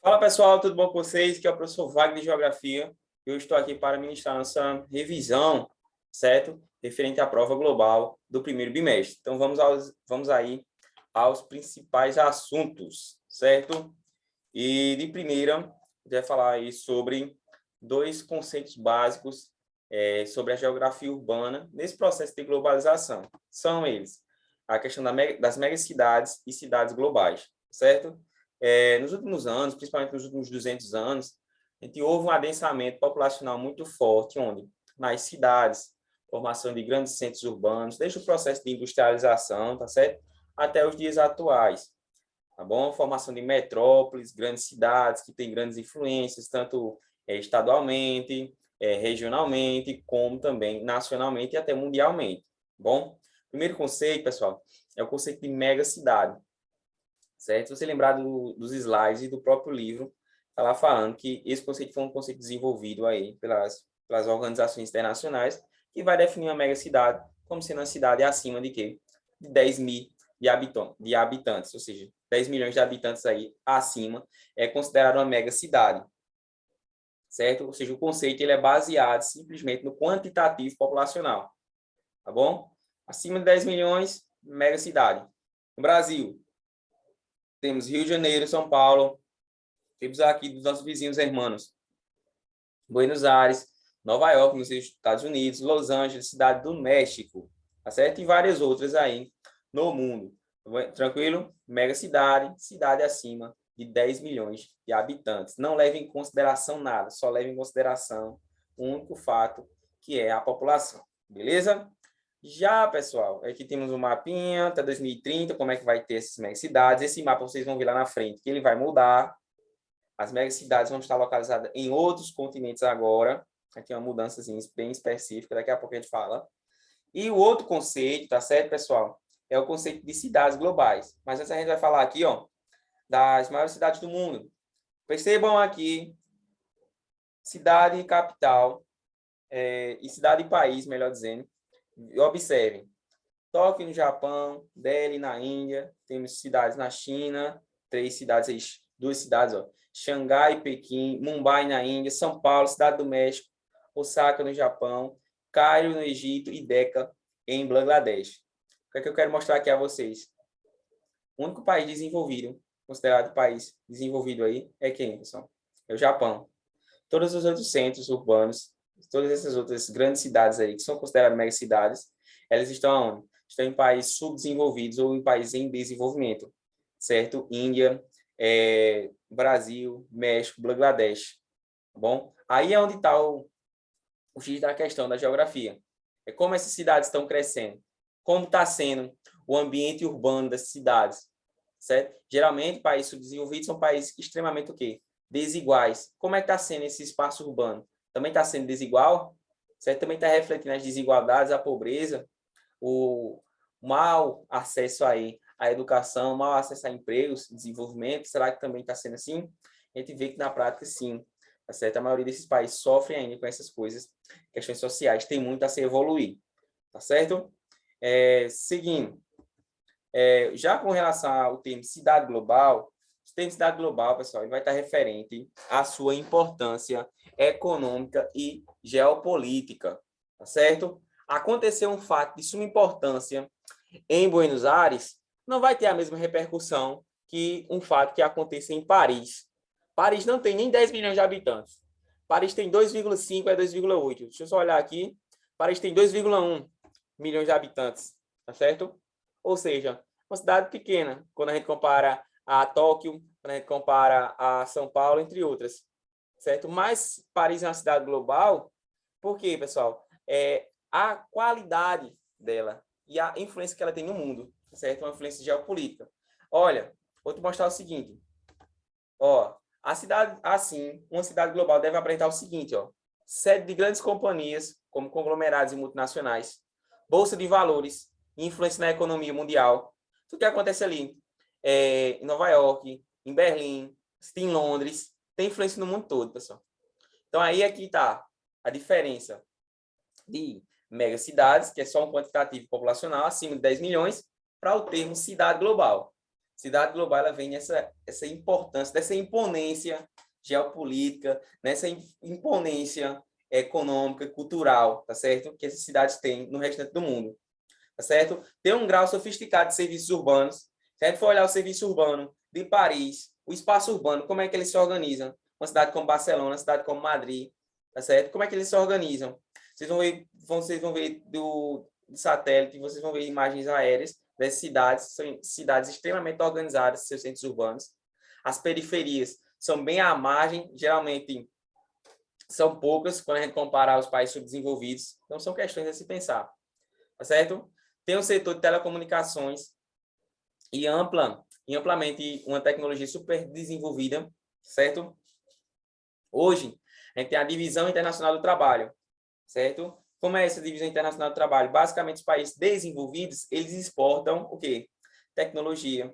Fala pessoal, tudo bom com vocês? Aqui é o professor Wagner de Geografia. Eu estou aqui para ministrar nossa revisão, certo? Referente à prova global do primeiro bimestre. Então vamos aí aos principais assuntos, certo? E de primeira, a gente vai falar aí sobre dois conceitos básicos sobre a geografia urbana nesse processo de globalização. São eles a questão das megacidades e cidades globais, certo? Nos últimos anos, principalmente nos últimos 200 anos, a gente houve um adensamento populacional muito forte, onde nas cidades, formação de grandes centros urbanos, desde o processo de industrialização, tá certo? Até os dias atuais, tá bom? Formação de metrópoles, grandes cidades que têm grandes influências, tanto estadualmente, regionalmente, como também nacionalmente e até mundialmente, tá bom? Primeiro conceito, pessoal, é o conceito de megacidade, certo? Se você lembrar dos slides e do próprio livro, está lá falando que esse conceito foi um conceito desenvolvido aí pelas organizações internacionais, que vai definir uma megacidade como sendo uma cidade acima de quê? De 10 mil de habitantes, ou seja, 10 milhões de habitantes aí acima é considerado uma megacidade, certo? Ou seja, o conceito ele é baseado simplesmente no quantitativo populacional, tá bom? Acima de 10 milhões, megacidade. No Brasil, temos Rio de Janeiro, São Paulo, temos aqui dos nossos vizinhos hermanos, Buenos Aires, Nova York, nos Estados Unidos, Los Angeles, Cidade do México, tá certo? E várias outras aí no mundo. Tranquilo? Mega cidade, cidade acima de 10 milhões de habitantes. Não leve em consideração nada, só leve em consideração o único fato, que é a população. Beleza? Já, pessoal, aqui temos um mapinha até 2030, como é que vai ter essas megacidades. Esse mapa vocês vão ver lá na frente, que ele vai mudar. As megacidades vão estar localizadas em outros continentes agora. Aqui é uma mudança bem específica, daqui a pouco a gente fala. E o outro conceito, tá certo, pessoal? É o conceito de cidades globais. Mas antes a gente vai falar aqui, ó, das maiores cidades do mundo. Percebam aqui, cidade e capital, e cidade e país, melhor dizendo. E observem, Tóquio no Japão, Delhi na Índia, temos cidades na China, duas cidades, ó, Xangai, Pequim, Mumbai na Índia, São Paulo, Cidade do México, Osaka no Japão, Cairo no Egito e Dhaka em Bangladesh. O que é que eu quero mostrar aqui a vocês? O único país desenvolvido, considerado país desenvolvido aí, é quem, pessoal? É o Japão. Todos os outros centros urbanos, todas essas outras grandes cidades aí, que são consideradas megacidades, elas estão aonde? Estão em países subdesenvolvidos ou em países em desenvolvimento, certo? Índia, Brasil, México, Bangladesh, tá bom? Aí é onde está o X da questão da geografia. É como essas cidades estão crescendo, como está sendo o ambiente urbano dessas cidades, certo? Geralmente, países subdesenvolvidos são países extremamente o quê? Desiguais. Como é que está sendo esse espaço urbano? Também está sendo desigual? Certo? Também está refletindo as desigualdades, a pobreza, o mau acesso aí à educação, mau acesso a empregos, desenvolvimento. Será que também está sendo assim? A gente vê que na prática, sim. Tá certo? A maioria desses países sofre ainda com essas coisas, questões sociais, tem muito a se evoluir. Tá certo? Seguindo. Já com relação ao termo cidade global, o termo cidade global, pessoal, ele vai estar referente à sua importância econômica e geopolítica, tá certo? Acontecer um fato de suma importância em Buenos Aires, não vai ter a mesma repercussão que um fato que aconteça em Paris. Paris não tem nem 10 milhões de habitantes. Paris tem 2,5 a 2,8. Deixa eu só olhar aqui. Paris tem 2,1 milhões de habitantes, tá certo? Ou seja, uma cidade pequena, quando a gente compara a Tóquio, quando a gente compara a São Paulo, entre outras, certo? Mas Paris é uma cidade global, por quê, pessoal? A qualidade dela e a influência que ela tem no mundo, certo? Uma influência geopolítica. Olha, vou te mostrar o seguinte. Ó, a cidade, assim, uma cidade global deve apresentar o seguinte, ó. Sede de grandes companhias, como conglomerados e multinacionais, bolsa de valores, influência na economia mundial. Tudo que acontece ali em Nova York, em Berlim, em Londres, tem influência no mundo todo, pessoal. Então, aí aqui está a diferença de megacidades, que é só um quantitativo populacional acima de 10 milhões, para o termo cidade global, Cidade global, ela vem essa importância, dessa imponência geopolítica, nessa imponência econômica, cultural, tá certo? Que essas cidades têm no restante do mundo, tá certo? Tem um grau sofisticado de serviços urbanos. Se a gente for olhar o serviço urbano de Paris, o espaço urbano, como é que eles se organizam? Uma cidade como Barcelona, uma cidade como Madrid, tá certo? Como é que eles se organizam? Vocês vão ver do satélite, vocês vão ver imagens aéreas das cidades, são cidades extremamente organizadas, seus centros urbanos. As periferias são bem à margem, geralmente são poucas quando a gente comparar os países subdesenvolvidos. Então, são questões a se pensar, tá certo? Tem o setor de telecomunicações e amplamente uma tecnologia super desenvolvida, certo? Hoje, a gente tem a Divisão Internacional do Trabalho, certo? Como é essa Divisão Internacional do Trabalho? Basicamente, os países desenvolvidos, eles exportam o quê? Tecnologia.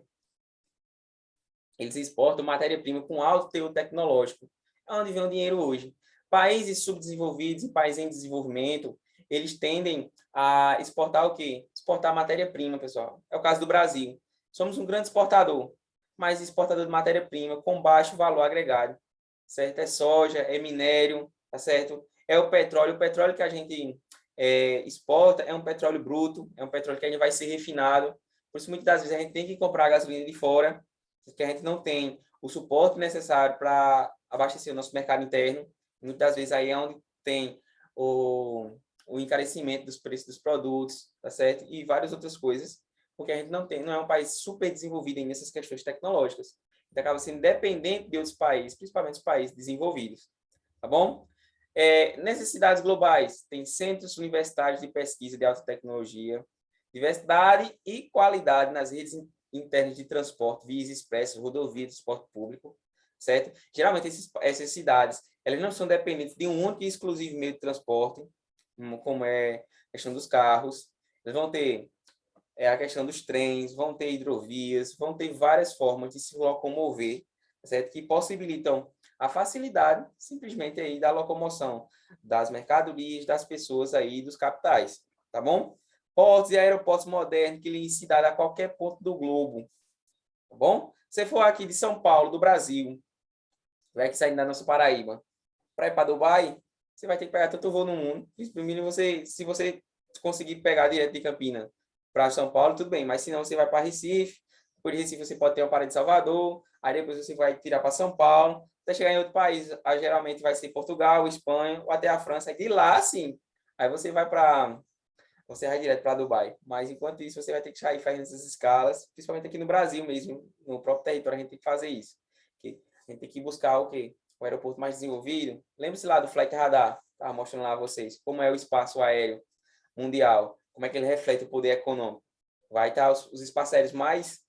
Eles exportam matéria-prima com alto teor tecnológico. É onde vem o dinheiro hoje. Países subdesenvolvidos e países em desenvolvimento, eles tendem a exportar o quê? Exportar matéria-prima, pessoal. É o caso do Brasil. Somos um grande exportador, mas exportador de matéria-prima com baixo valor agregado, certo? É soja, é minério, tá certo? É o petróleo que a gente exporta é um petróleo bruto, é um petróleo que ainda vai ser refinado, por isso muitas das vezes a gente tem que comprar gasolina de fora, porque a gente não tem o suporte necessário para abastecer o nosso mercado interno, muitas das vezes aí é onde tem o encarecimento dos preços dos produtos, tá certo? E várias outras coisas, porque a gente não é um país super desenvolvido nessas questões tecnológicas. Então, acaba sendo dependente de outros países, principalmente os países desenvolvidos, tá bom? Nessas cidades globais, tem centros universitários de pesquisa de alta tecnologia, diversidade e qualidade nas redes internas de transporte, vias expressas, rodovias, transporte público, certo? Geralmente, essas cidades, elas não são dependentes de um único e exclusivo meio de transporte, como é a questão dos carros. Eles vão ter a questão dos trens, vão ter hidrovias, vão ter várias formas de se locomover, certo? Que possibilitam a facilidade, simplesmente, aí da locomoção das mercadorias, das pessoas aí, dos capitais, tá bom? Portos e aeroportos modernos que lhe cidade a qualquer ponto do globo, tá bom? Se for aqui de São Paulo, do Brasil, vai que sair da nossa Paraíba, para ir para Dubai, você vai ter que pegar tanto voo no mundo. Primeiro, se você conseguir pegar direto de Campinas para São Paulo, tudo bem, mas se não, você vai para Recife, por Recife você pode ter uma parada de Salvador, aí depois você vai tirar para São Paulo, até chegar em outro país, aí geralmente vai ser Portugal, Espanha, ou até a França, e de lá, sim, aí você vai direto para Dubai. Mas enquanto isso, você vai ter que sair fazendo essas escalas, principalmente aqui no Brasil mesmo, no próprio território, a gente tem que fazer isso. A gente tem que buscar o quê? O aeroporto mais desenvolvido. Lembre-se lá do Flight Radar, estava mostrando lá a vocês, como é o espaço aéreo mundial, como é que ele reflete o poder econômico. Vai estar os espaços aéreos mais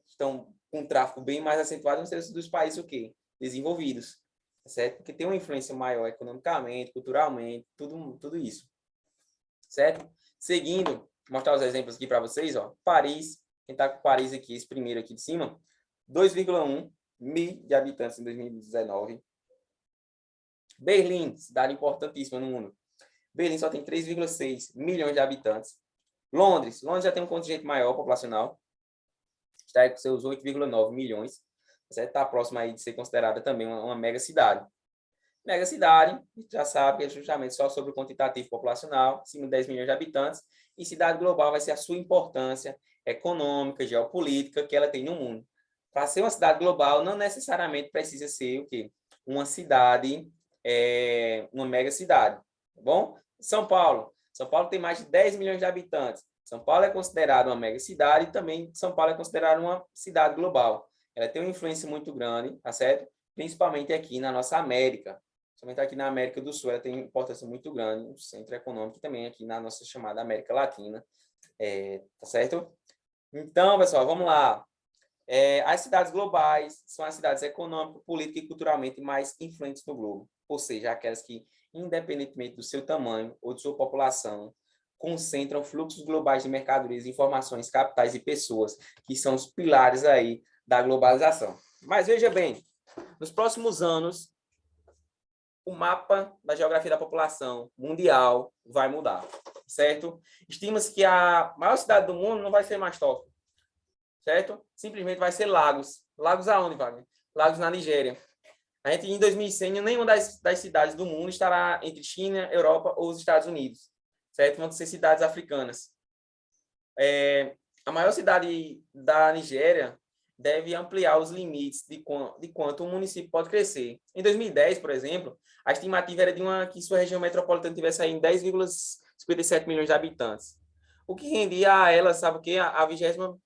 estão com um tráfego bem mais acentuado dos países o quê? Desenvolvidos, certo? Porque tem uma influência maior economicamente, culturalmente, tudo isso, certo? Seguindo, mostrar os exemplos aqui para vocês, ó. Paris, quem está com Paris aqui, esse primeiro aqui de cima, 2,1 mil de habitantes em 2019. Berlim, cidade importantíssima no mundo. Berlim só tem 3,6 milhões de habitantes. Londres já tem um contingente maior populacional, está aí com seus 8,9 milhões. Você está próximo aí de ser considerada também uma mega cidade. Mega cidade, a gente já sabe que é justamente só sobre o quantitativo populacional, acima de 10 milhões de habitantes, e cidade global vai ser a sua importância econômica, geopolítica que ela tem no mundo. Para ser uma cidade global, não necessariamente precisa ser o quê? Uma cidade, uma mega cidade, tá bom? São Paulo tem mais de 10 milhões de habitantes. São Paulo é considerada uma mega cidade e também São Paulo é considerada uma cidade global. Ela tem uma influência muito grande, tá certo? Principalmente aqui na nossa América. Principalmente aqui na América do Sul, ela tem importância muito grande, no centro econômico e também aqui na nossa chamada América Latina, tá certo? Então, pessoal, vamos lá. As cidades globais são as cidades econômicas, políticas e culturalmente mais influentes no globo, ou seja, aquelas que, independentemente do seu tamanho ou de sua população, concentram fluxos globais de mercadorias, informações, capitais e pessoas, que são os pilares aí da globalização. Mas veja bem, nos próximos anos, o mapa da geografia da população mundial vai mudar, certo? Estima-se que a maior cidade do mundo não vai ser mais Tóquio. certo? Simplesmente vai ser Lagos. Lagos aonde, Wagner? Lagos na Nigéria. A gente, em 2100, nenhuma das cidades do mundo estará entre China, Europa ou os Estados Unidos, certo? Vão ser cidades africanas. A maior cidade da Nigéria deve ampliar os limites de quanto um município pode crescer. Em 2010, por exemplo, a estimativa era que sua região metropolitana tivesse aí em 10,57 milhões de habitantes. O que rendia a ela, sabe o quê? A 20ª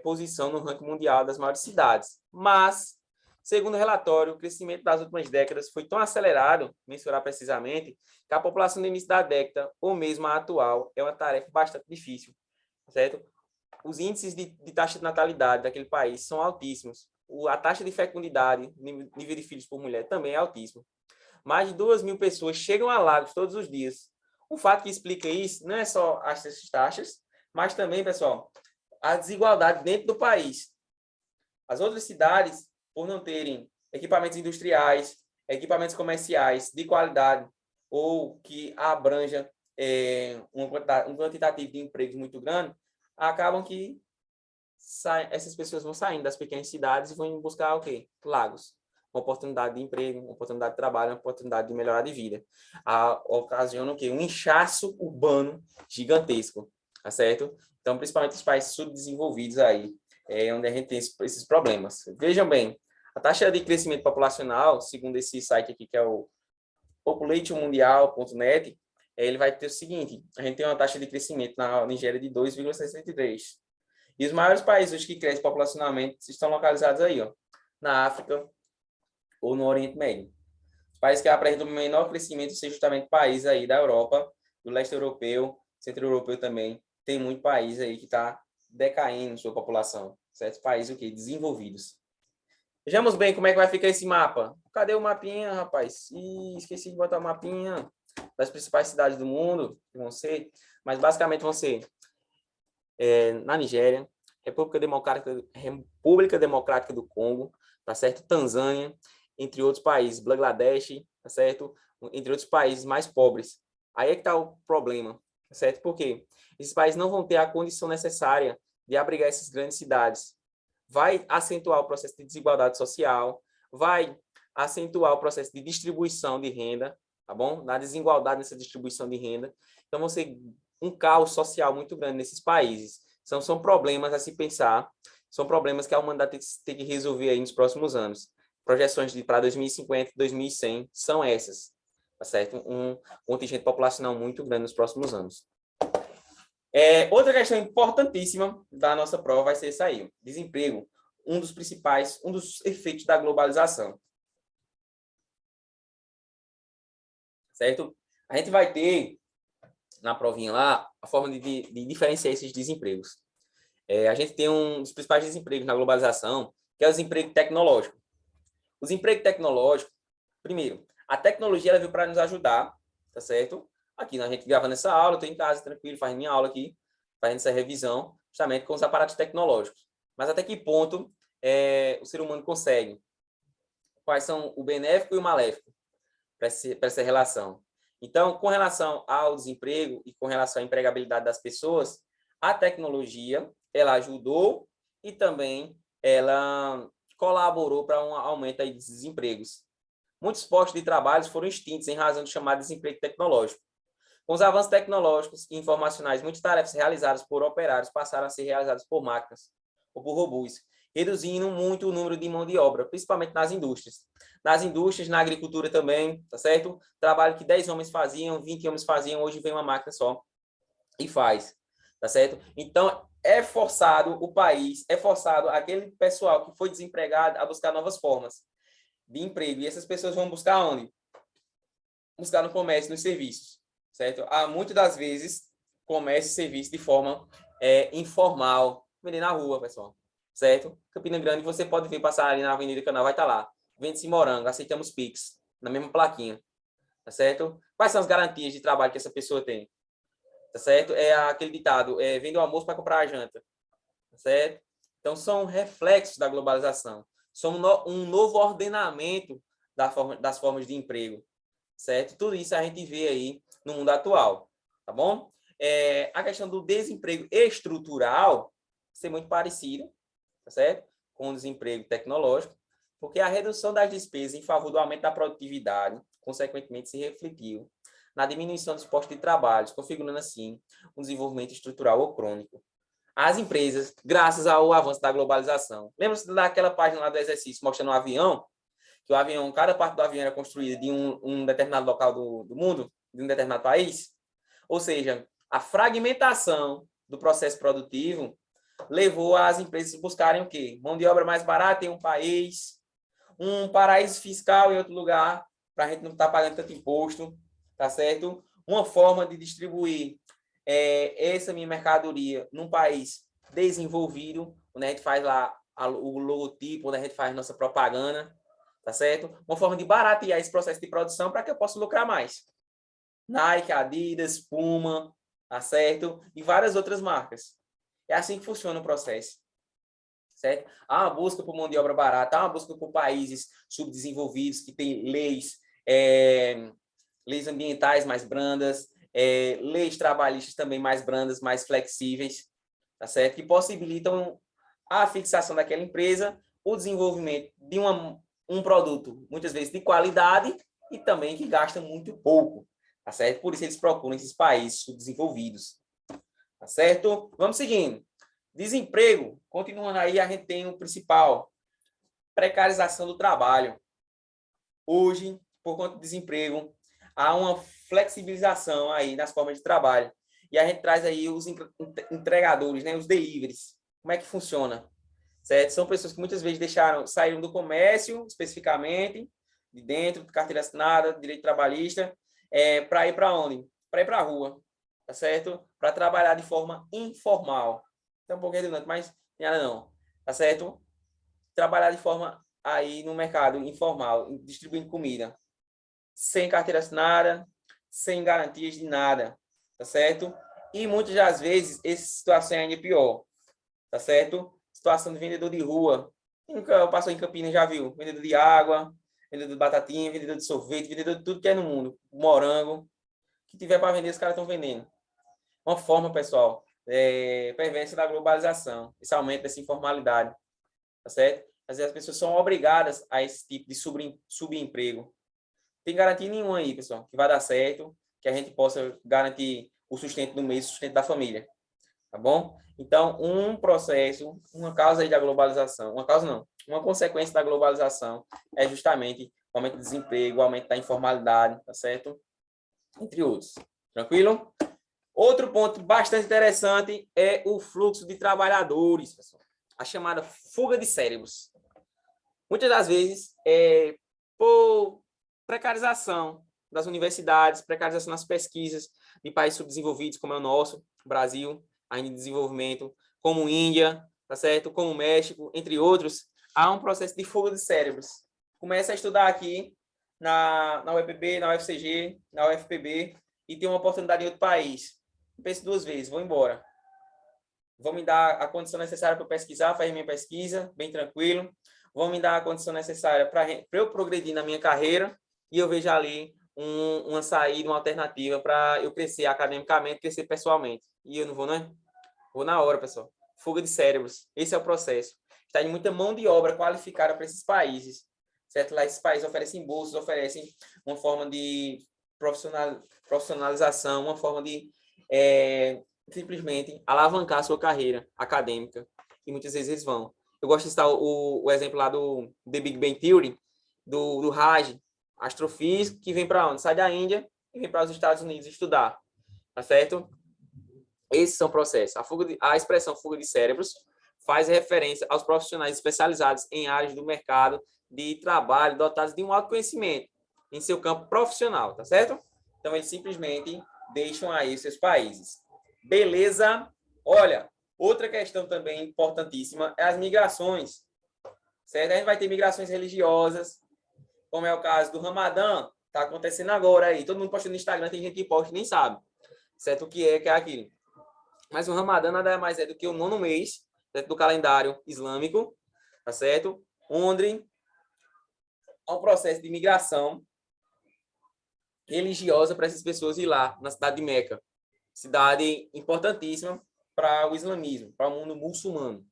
posição no ranking mundial das maiores cidades. Mas, segundo o relatório, o crescimento das últimas décadas foi tão acelerado, mensurar precisamente, que a população do início da década, ou mesmo a atual, é uma tarefa bastante difícil, certo? Os índices de taxa de natalidade daquele país são altíssimos. A taxa de fecundidade, nível de filhos por mulher, também é altíssimo. Mais de 2.000 pessoas chegam a Lagos todos os dias. Um fato que explica isso não é só essas taxas, mas também, pessoal, a desigualdade dentro do país. As outras cidades, por não terem equipamentos industriais, equipamentos comerciais de qualidade ou que abranja um quantitativo de empregos muito grande, acabam que essas pessoas vão saindo das pequenas cidades e vão buscar o quê? Lagos. Uma oportunidade de emprego, uma oportunidade de trabalho, uma oportunidade de melhorar de vida. Ocasiona o quê? Um inchaço urbano gigantesco, tá certo? Então, principalmente os países subdesenvolvidos aí, onde a gente tem esses problemas. Vejam bem, a taxa de crescimento populacional, segundo esse site aqui, que é o populationmundial.net, ele vai ter o seguinte: a gente tem uma taxa de crescimento na Nigéria de 2,63. E os maiores países que crescem populacionalmente estão localizados aí, ó, na África ou no Oriente Médio. Os países que apresentam menor crescimento são justamente países aí da Europa, do leste europeu, centro-europeu também. Tem muito país aí que está decaindo sua população. Certos países o quê? Desenvolvidos. Vejamos bem como é que vai ficar esse mapa. Cadê o mapinha, rapaz? Esqueci de botar o mapinha das principais cidades do mundo, que vão ser, mas basicamente vão ser na Nigéria, República Democrática do Congo, tá certo? Tanzânia, entre outros países, Bangladesh, tá certo? Entre outros países mais pobres. Aí é que está o problema, tá certo? Por quê? Esses países não vão ter a condição necessária de abrigar essas grandes cidades. Vai acentuar o processo de desigualdade social, vai acentuar o processo de distribuição de renda, tá bom? Na desigualdade nessa distribuição de renda. Então, vão ser um caos social muito grande nesses países. São problemas a se pensar, são problemas que a humanidade tem que resolver aí nos próximos anos. Projeções para 2050 e 2100 são essas, tá certo? Um contingente populacional muito grande nos próximos anos. Outra questão importantíssima da nossa prova vai ser essa aí: desemprego, um dos efeitos da globalização. Certo? A gente vai ter na provinha lá a forma de diferenciar esses desempregos. A gente tem um dos principais desempregos na globalização, que é o desemprego tecnológico. O desemprego tecnológico, primeiro, a tecnologia ela veio para nos ajudar, tá certo? Aqui a gente gravando essa aula, eu estou em casa tranquilo, fazendo minha aula aqui, fazendo essa revisão, justamente com os aparatos tecnológicos. Mas até que ponto o ser humano consegue? Quais são o benéfico e o maléfico para essa relação? Então, com relação ao desemprego e com relação à empregabilidade das pessoas, a tecnologia ela ajudou e também ela colaborou para um aumento aí dos desempregos. Muitos postos de trabalho foram extintos em razão do chamado desemprego tecnológico. Com os avanços tecnológicos e informacionais, muitas tarefas realizadas por operários passaram a ser realizadas por máquinas ou por robôs, reduzindo muito o número de mão de obra, principalmente nas indústrias. Nas indústrias, na agricultura também, tá certo? Trabalho que 10 homens faziam, 20 homens faziam, hoje vem uma máquina só e faz, tá certo? Então, é forçado o país, é forçado aquele pessoal que foi desempregado a buscar novas formas de emprego. E essas pessoas vão buscar onde? Buscar no comércio, nos serviços, certo? Há muitas das vezes comércio e serviço de forma informal, vender na rua, pessoal, certo? Campina Grande, você pode vir passar ali na Avenida Canal, vai estar lá. Vende-se morango, aceitamos Pix, na mesma plaquinha, tá certo? Quais são as garantias de trabalho que essa pessoa tem? Tá certo? É aquele ditado, vende o almoço para comprar a janta, tá certo? Então, são reflexos da globalização. São um novo ordenamento das formas de emprego, certo? Tudo isso a gente vê aí no mundo atual, tá bom? A questão do desemprego estrutural, ser muito parecido, tá certo? Com o desemprego tecnológico, porque a redução das despesas em favor do aumento da produtividade, consequentemente, se refletiu na diminuição dos postos de trabalho, configurando assim um desenvolvimento estrutural ou crônico. As empresas, graças ao avanço da globalização, lembra-se daquela página lá do exercício mostrando um avião, que o avião, cada parte do avião era construída de um determinado local do mundo, de um determinado país? Ou seja, a fragmentação do processo produtivo levou as empresas a buscarem o quê? Mão de obra mais barata em um país, um paraíso fiscal em outro lugar, para a gente não estar pagando tanto imposto, tá certo? Uma forma de distribuir essa minha mercadoria num país desenvolvido, onde a gente faz lá o logotipo, onde a gente faz nossa propaganda, tá certo? Uma forma de baratear esse processo de produção para que eu possa lucrar mais. Nike, Adidas, Puma, tá certo? E várias outras marcas. É assim que funciona o processo, certo? Há uma busca por mão de obra barata, há uma busca por países subdesenvolvidos que têm leis ambientais mais brandas, leis trabalhistas também mais brandas, mais flexíveis, tá certo? Que possibilitam a fixação daquela empresa, o desenvolvimento de um produto, muitas vezes de qualidade, e também que gasta muito pouco, tá certo? Por isso eles procuram esses países subdesenvolvidos, tá certo? Vamos seguindo. Desemprego, continuando aí, a gente tem o principal, precarização do trabalho. Hoje, por conta do desemprego, há uma flexibilização aí nas formas de trabalho. E a gente traz aí os entregadores, né, os deliveries. Como é que funciona? Certo? São pessoas que muitas vezes saíram do comércio, especificamente, de dentro, de carteira assinada, direito trabalhista, para ir para onde? Para ir para a rua, tá certo? Para trabalhar de forma informal. É um pouco redundante, mas nada não, tá certo? Trabalhar de forma aí no mercado informal, distribuindo comida, sem carteira assinada, sem garantias de nada, tá certo? E muitas das vezes essa situação é ainda pior, tá certo? Situação de vendedor de rua. Nunca passou em Campinas, já viu? Vendedor de água, vendedor de batatinha, vendedor de sorvete, vendedor de tudo que é no mundo. Morango. Que tiver para vender, os caras estão vendendo. Uma forma, pessoal, perversa da globalização. Esse aumento dessa informalidade, tá certo? Às vezes as pessoas são obrigadas a esse tipo de subemprego. Não tem garantia nenhuma aí, pessoal, que vai dar certo, que a gente possa garantir o sustento do mês, o sustento da família. Tá bom? Então, um processo, uma causa aí da globalização, uma causa não, uma consequência da globalização é justamente o aumento do desemprego, o aumento da informalidade, tá certo? Entre outros. Tranquilo? Outro ponto bastante interessante é o fluxo de trabalhadores, pessoal. A chamada fuga de cérebros. Muitas das vezes, por precarização das universidades, precarização nas pesquisas de países subdesenvolvidos, como é o nosso, Brasil, ainda em desenvolvimento, como Índia, tá certo? Como México, entre outros, há um processo de fuga de cérebros. Começa a estudar aqui na UEPB, na UFCG, na UFPB, e tem uma oportunidade em outro país. Pense duas vezes, vou embora. Vão me dar a condição necessária para pesquisar, fazer minha pesquisa, bem tranquilo. Vão me dar a condição necessária para eu progredir na minha carreira e eu vejo ali uma saída, uma alternativa para eu crescer academicamente, crescer pessoalmente. E eu não vou, né? Vou na hora, pessoal. Fuga de cérebros. Esse é o processo. Está de muita mão de obra qualificada para esses países. Certo? Lá esses países oferecem bolsas, oferecem uma forma de profissionalização, uma forma de simplesmente alavancar a sua carreira acadêmica. E muitas vezes eles vão. Eu gosto de citar o exemplo lá do The Big Bang Theory, do Raj, astrofísico, que vem para onde? Sai da Índia e vem para os Estados Unidos estudar. Tá certo? Esses são processos. A expressão fuga de cérebros faz referência aos profissionais especializados em áreas do mercado de trabalho dotados de um alto conhecimento em seu campo profissional, tá certo? Então, eles simplesmente deixam aí seus países. Beleza? Olha, outra questão também importantíssima é as migrações. Certo? A gente vai ter migrações religiosas, como é o caso do Ramadã, está acontecendo agora aí. Todo mundo posta no Instagram, tem gente que posta e nem sabe, certo? O que é aquilo. Mas o Ramadã nada mais é do que o 9º mês, certo? Do calendário islâmico, tá certo? Onde há um processo de migração religiosa para essas pessoas ir lá, na cidade de Meca. Cidade importantíssima, para o islamismo, para o mundo muçulmano.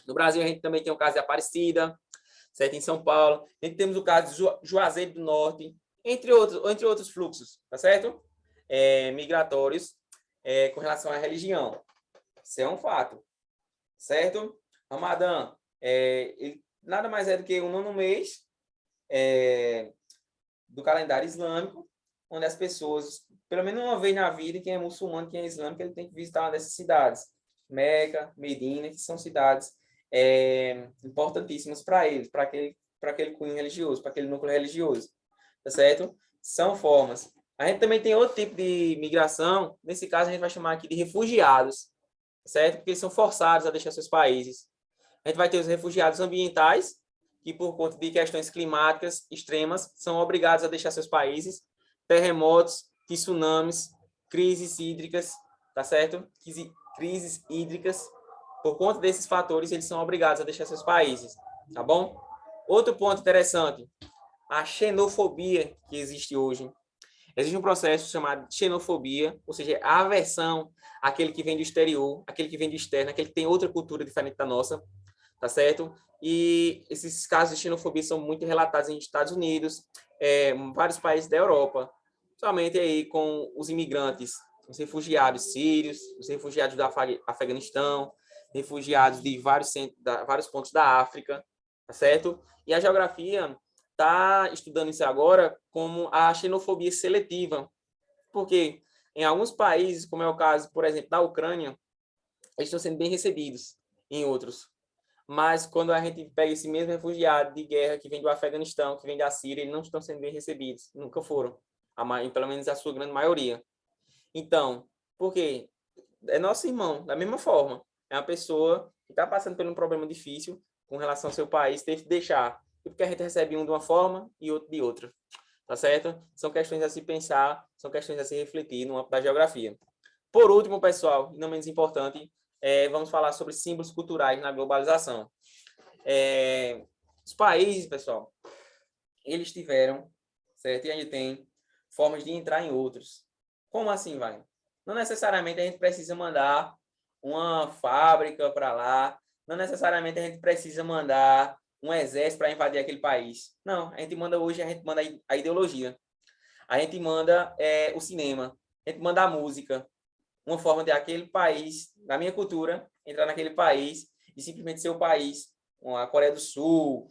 No Brasil, a gente também tem o caso de Aparecida, certo? Em São Paulo. A gente temos o caso de Juazeiro do Norte, entre outros fluxos, tá certo? Migratórios com relação à religião. Isso é um fato, certo? Ramadã, ele nada mais é do que o 9º mês do calendário islâmico, onde as pessoas, pelo menos uma vez na vida, quem é muçulmano, quem é islâmico, ele tem que visitar uma dessas cidades. Meca, Medina, que são cidades importantíssimas para eles, para aquele cunho religioso, para aquele núcleo religioso, tá certo? São formas. A gente também tem outro tipo de migração, nesse caso a gente vai chamar aqui de refugiados, tá certo? Porque eles são forçados a deixar seus países. A gente vai ter os refugiados ambientais, que por conta de questões climáticas extremas, são obrigados a deixar seus países, terremotos, tsunamis, crises hídricas, tá certo? Crises hídricas, por conta desses fatores, eles são obrigados a deixar seus países, tá bom? Outro ponto interessante, a xenofobia que existe hoje. Existe um processo chamado xenofobia, ou seja, a aversão àquele que vem do exterior, aquele que vem do externo, aquele que tem outra cultura diferente da nossa, tá certo? E esses casos de xenofobia são muito relatados nos Estados Unidos, vários países da Europa, somente aí com os imigrantes, os refugiados sírios, os refugiados do Afeganistão, refugiados de vários pontos da África, tá certo? E a geografia está estudando isso agora como a xenofobia seletiva, porque em alguns países, como é o caso, por exemplo, da Ucrânia, eles estão sendo bem recebidos, em outros. Mas quando a gente pega esse mesmo refugiado de guerra que vem do Afeganistão, que vem da Síria, eles não estão sendo bem recebidos, nunca foram, pelo menos a sua grande maioria. Então, por quê? É nosso irmão, da mesma forma. É uma pessoa que está passando por um problema difícil com relação ao seu país, teve que deixar. E porque a gente recebe um de uma forma e outro de outra. Tá certo? São questões a se pensar, são questões a se refletir no âmbito da geografia. Por último, pessoal, e não menos importante, vamos falar sobre símbolos culturais na globalização. Os países, pessoal, eles tiveram, certo? E a gente tem formas de entrar em outros. Como assim, vai? Não necessariamente a gente precisa mandar uma fábrica para lá, não necessariamente a gente precisa mandar um exército para invadir aquele país. Não, a gente manda a ideologia. A gente manda o cinema, a gente manda a música. Uma forma de aquele país, na minha cultura, entrar naquele país e simplesmente ser o país, a Coreia do Sul,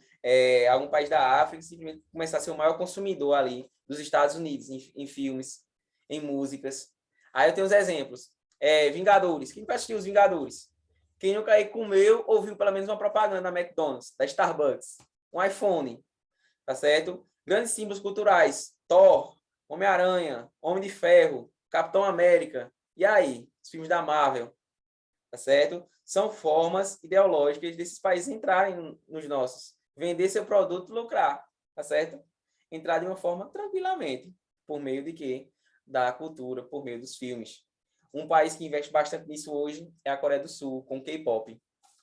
algum país da África, simplesmente começar a ser o maior consumidor ali dos Estados Unidos, em filmes, em músicas. Aí eu tenho os exemplos. Vingadores. Quem vai assistir os Vingadores? Quem nunca aí comeu, ouviu pelo menos uma propaganda da McDonald's, da Starbucks, um iPhone, tá certo? Grandes símbolos culturais. Thor, Homem-Aranha, Homem de Ferro, Capitão América. E aí? Os filmes da Marvel, tá certo? São formas ideológicas desses países entrarem nos nossos. Vender seu produto, lucrar, tá certo? Entrar de uma forma tranquilamente. Por meio de quê? Da cultura, por meio dos filmes. Um país que investe bastante nisso hoje é a Coreia do Sul, com K-pop,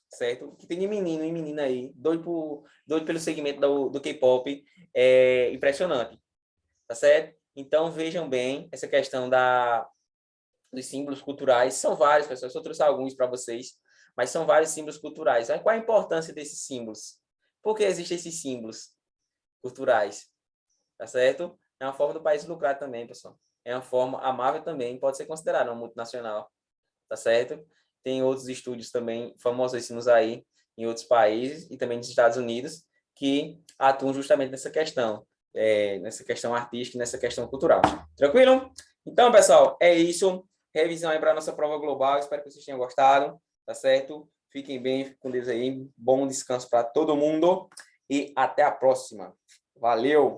certo? Que tem de menino e menina aí, doido pelo segmento do K-pop, é impressionante, tá certo? Então, vejam bem essa questão dos símbolos culturais. São vários, pessoal, eu só trouxe alguns para vocês, mas são vários símbolos culturais. Qual a importância desses símbolos? Por que existem esses símbolos culturais? Tá certo? É uma forma do país lucrar também, pessoal. É uma forma amável também, pode ser considerada uma multinacional, tá certo? Tem outros estúdios também famosíssimos aí em outros países e também nos Estados Unidos que atuam justamente nessa questão artística e nessa questão cultural. Tranquilo? Então, pessoal, é isso. Revisão aí para a nossa prova global. Espero que vocês tenham gostado, tá certo? Fiquem bem, fiquem com Deus aí. Bom descanso para todo mundo e até a próxima. Valeu!